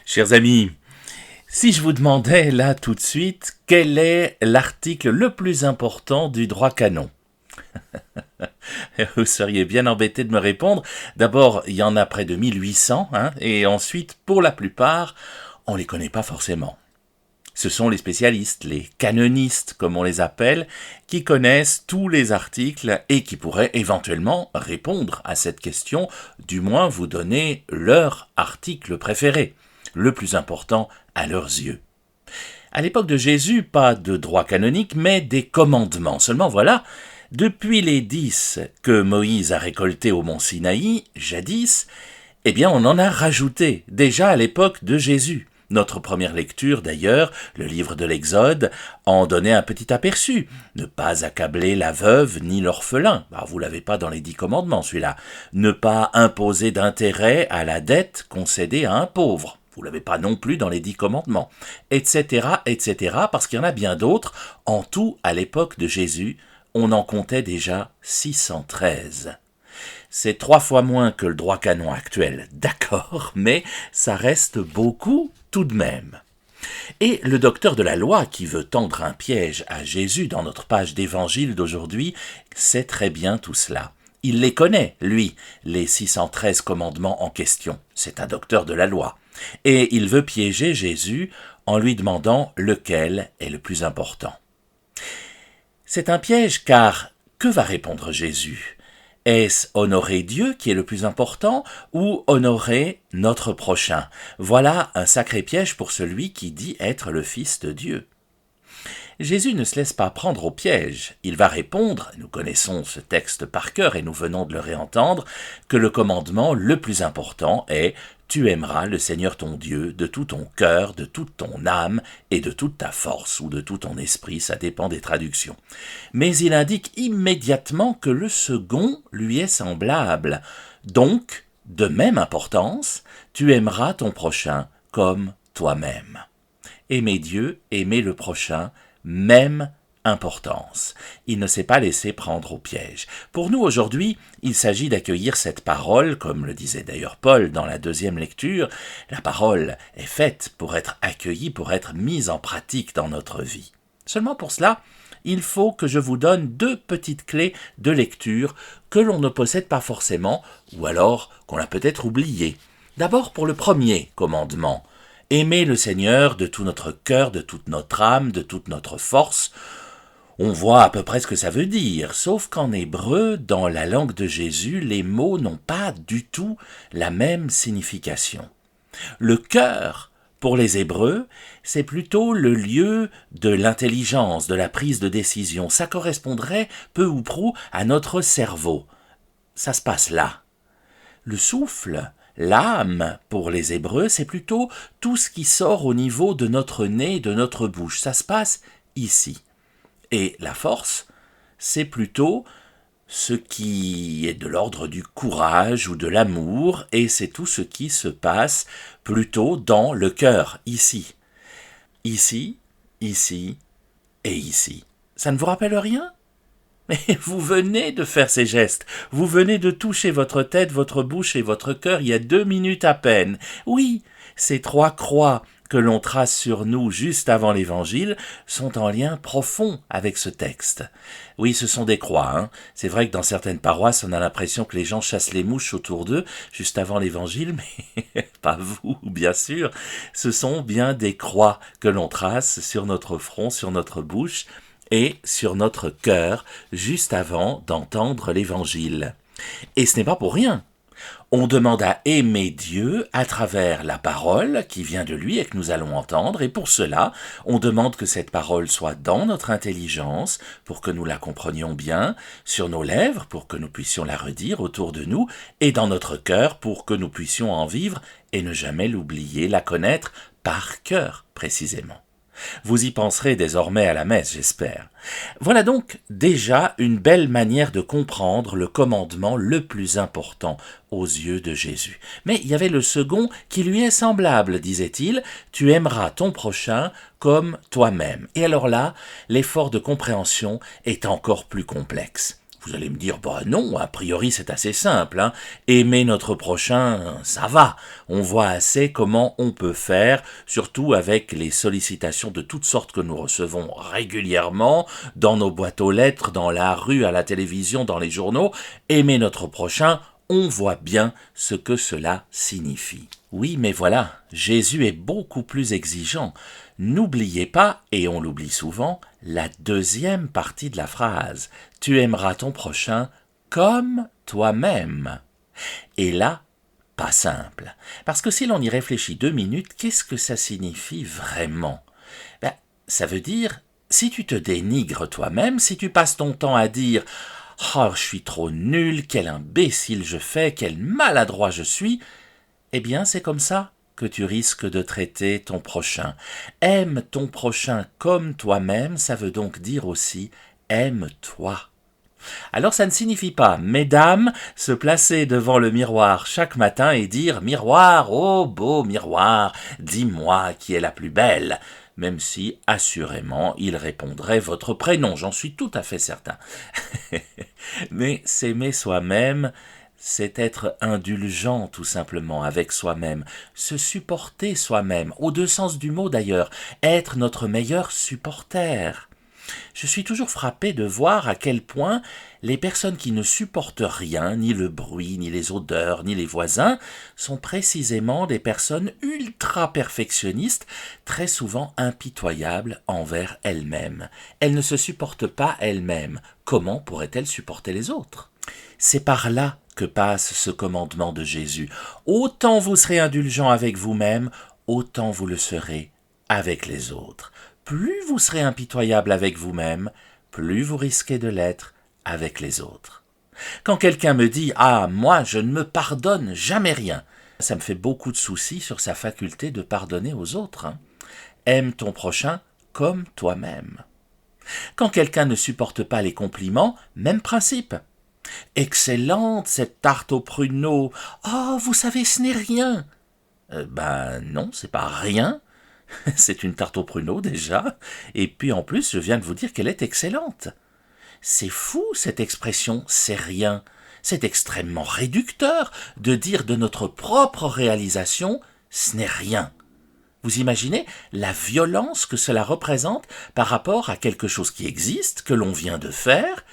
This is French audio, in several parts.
Chers amis, si je vous demandais là tout de suite quel est l'article le plus important du droit canon, vous seriez bien embêté de me répondre. D'abord, il y en a près de 1800, et ensuite, pour la plupart, on ne les connaît pas forcément. Ce sont les spécialistes, les canonistes comme on les appelle, qui connaissent tous les articles et qui pourraient éventuellement répondre à cette question, du moins vous donner leur article préféré, le plus important à leurs yeux. À l'époque de Jésus, pas de droit canonique, mais des commandements. Seulement voilà, depuis les 10 que Moïse a récoltés au mont Sinaï, jadis, eh bien on en a rajouté, déjà à l'époque de Jésus. Notre première lecture, d'ailleurs, le livre de l'Exode, en donnait un petit aperçu. Ne pas accabler la veuve ni l'orphelin. Vous l'avez pas dans les 10 commandements, celui-là. Ne pas imposer d'intérêt à la dette concédée à un pauvre. Vous l'avez pas non plus dans les 10 commandements. Etc., etc., parce qu'il y en a bien d'autres. En tout, à l'époque de Jésus, on en comptait déjà 613. C'est 3 fois moins que le droit canon actuel, d'accord, mais ça reste beaucoup tout de même. Et le docteur de la loi qui veut tendre un piège à Jésus dans notre page d'évangile d'aujourd'hui sait très bien tout cela. Il les connaît, lui, les 613 commandements en question. C'est un docteur de la loi. Et il veut piéger Jésus en lui demandant lequel est le plus important. C'est un piège car que va répondre Jésus ? Est-ce honorer Dieu qui est le plus important ou honorer notre prochain ? Voilà un sacré piège pour celui qui dit être le Fils de Dieu. Jésus ne se laisse pas prendre au piège. Il va répondre, nous connaissons ce texte par cœur et nous venons de le réentendre, que le commandement le plus important est « Tu aimeras le Seigneur ton Dieu de tout ton cœur, de toute ton âme et de toute ta force » ou de tout ton esprit, ça dépend des traductions. Mais il indique immédiatement que le second lui est semblable. Donc, de même importance, tu aimeras ton prochain comme toi-même. Aimer Dieu, aimer le prochain, même importance. Il ne s'est pas laissé prendre au piège. Pour nous aujourd'hui, il s'agit d'accueillir cette parole, comme le disait d'ailleurs Paul dans la 2e lecture. La parole est faite pour être accueillie, pour être mise en pratique dans notre vie. Seulement pour cela, il faut que je vous donne 2 petites clés de lecture que l'on ne possède pas forcément, ou alors qu'on a peut-être oubliées. D'abord pour le premier commandement. Aimer le Seigneur de tout notre cœur, de toute notre âme, de toute notre force. On voit à peu près ce que ça veut dire, sauf qu'en hébreu, dans la langue de Jésus, les mots n'ont pas du tout la même signification. Le cœur, pour les Hébreux, c'est plutôt le lieu de l'intelligence, de la prise de décision. Ça correspondrait peu ou prou à notre cerveau. Ça se passe là. Le souffle, l'âme, pour les Hébreux, c'est plutôt tout ce qui sort au niveau de notre nez, de notre bouche. Ça se passe ici. Et la force, c'est plutôt ce qui est de l'ordre du courage ou de l'amour, et c'est tout ce qui se passe plutôt dans le cœur, ici. Ici, ici et ici. Ça ne vous rappelle rien ? Mais vous venez de faire ces gestes, vous venez de toucher votre tête, votre bouche et votre cœur il y a 2 minutes à peine. Oui, ces 3 croix que l'on trace sur nous juste avant l'Évangile sont en lien profond avec ce texte. Oui, ce sont des croix. C'est vrai que dans certaines paroisses, on a l'impression que les gens chassent les mouches autour d'eux juste avant l'Évangile, mais pas vous, bien sûr. Ce sont bien des croix que l'on trace sur notre front, sur notre bouche, et sur notre cœur, juste avant d'entendre l'Évangile. Et ce n'est pas pour rien. On demande à aimer Dieu à travers la parole qui vient de lui et que nous allons entendre, et pour cela, on demande que cette parole soit dans notre intelligence, pour que nous la comprenions bien, sur nos lèvres, pour que nous puissions la redire autour de nous, et dans notre cœur, pour que nous puissions en vivre et ne jamais l'oublier, la connaître par cœur, précisément. Vous y penserez désormais à la messe, j'espère. Voilà donc déjà une belle manière de comprendre le commandement le plus important aux yeux de Jésus. Mais il y avait le second qui lui est semblable, disait-il, « Tu aimeras ton prochain comme toi-même ». Et alors là, l'effort de compréhension est encore plus complexe. Vous allez me dire, bah non, a priori c'est assez simple, hein. Aimer notre prochain, ça va. On voit assez comment on peut faire, surtout avec les sollicitations de toutes sortes que nous recevons régulièrement, dans nos boîtes aux lettres, dans la rue, à la télévision, dans les journaux. Aimer notre prochain, on voit bien ce que cela signifie. Oui, mais voilà, Jésus est beaucoup plus exigeant. N'oubliez pas, et on l'oublie souvent, la deuxième partie de la phrase. Tu aimeras ton prochain comme toi-même. Et là, pas simple. Parce que si l'on y réfléchit 2 minutes, qu'est-ce que ça signifie vraiment? Ça veut dire, si tu te dénigres toi-même, si tu passes ton temps à dire « Oh, je suis trop nul, quel imbécile je fais, quel maladroit je suis », eh bien c'est comme ça que tu risques de traiter ton prochain. Aime ton prochain comme toi-même, ça veut donc dire aussi aime-toi. Alors ça ne signifie pas, mesdames, se placer devant le miroir chaque matin et dire « Miroir, oh beau miroir, dis-moi qui est la plus belle », même si, assurément, il répondrait votre prénom, j'en suis tout à fait certain. Mais s'aimer soi-même, c'est être indulgent tout simplement avec soi-même, se supporter soi-même, aux deux sens du mot d'ailleurs, être notre meilleur supporter. Je suis toujours frappé de voir à quel point les personnes qui ne supportent rien, ni le bruit, ni les odeurs, ni les voisins, sont précisément des personnes ultra-perfectionnistes, très souvent impitoyables envers elles-mêmes. Elles ne se supportent pas elles-mêmes. Comment pourraient-elles supporter les autres? C'est par là que passe ce commandement de Jésus. Autant vous serez indulgent avec vous-même, autant vous le serez avec les autres. Plus vous serez impitoyable avec vous-même, plus vous risquez de l'être avec les autres. Quand quelqu'un me dit « Ah, moi, je ne me pardonne jamais rien », ça me fait beaucoup de soucis sur sa faculté de pardonner aux autres. Aime ton prochain comme toi-même. Quand quelqu'un ne supporte pas les compliments, même principe. « Excellente cette tarte aux pruneaux. Oh, vous savez, ce n'est rien. » Non, c'est pas rien. C'est une tarte aux pruneaux déjà, et puis en plus je viens de vous dire qu'elle est excellente. C'est fou cette expression « c'est rien ». C'est extrêmement réducteur de dire de notre propre réalisation « ce n'est rien ». Vous imaginez la violence que cela représente par rapport à quelque chose qui existe, que l'on vient de faire,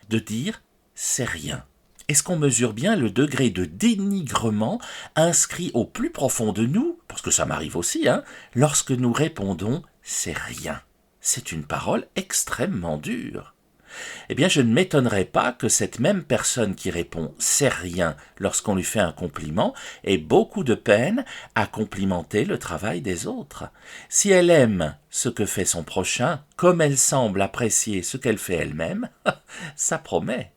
de dire « c'est rien ». Est-ce qu'on mesure bien le degré de dénigrement inscrit au plus profond de nous, parce que ça m'arrive aussi, lorsque nous répondons « c'est rien ». C'est une parole extrêmement dure. Eh bien, je ne m'étonnerais pas que cette même personne qui répond « c'est rien » lorsqu'on lui fait un compliment ait beaucoup de peine à complimenter le travail des autres. Si elle aime ce que fait son prochain, comme elle semble apprécier ce qu'elle fait elle-même, ça promet.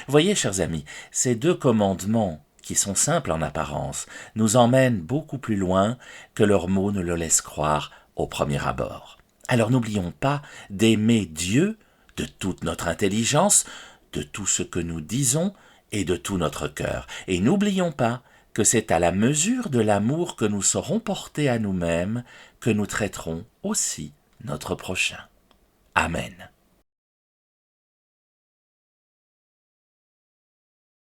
Voyez, chers amis, ces 2 commandements, qui sont simples en apparence, nous emmènent beaucoup plus loin que leurs mots ne le laissent croire au premier abord. Alors n'oublions pas d'aimer Dieu de toute notre intelligence, de tout ce que nous disons et de tout notre cœur. Et n'oublions pas que c'est à la mesure de l'amour que nous saurons porter à nous-mêmes que nous traiterons aussi notre prochain. Amen.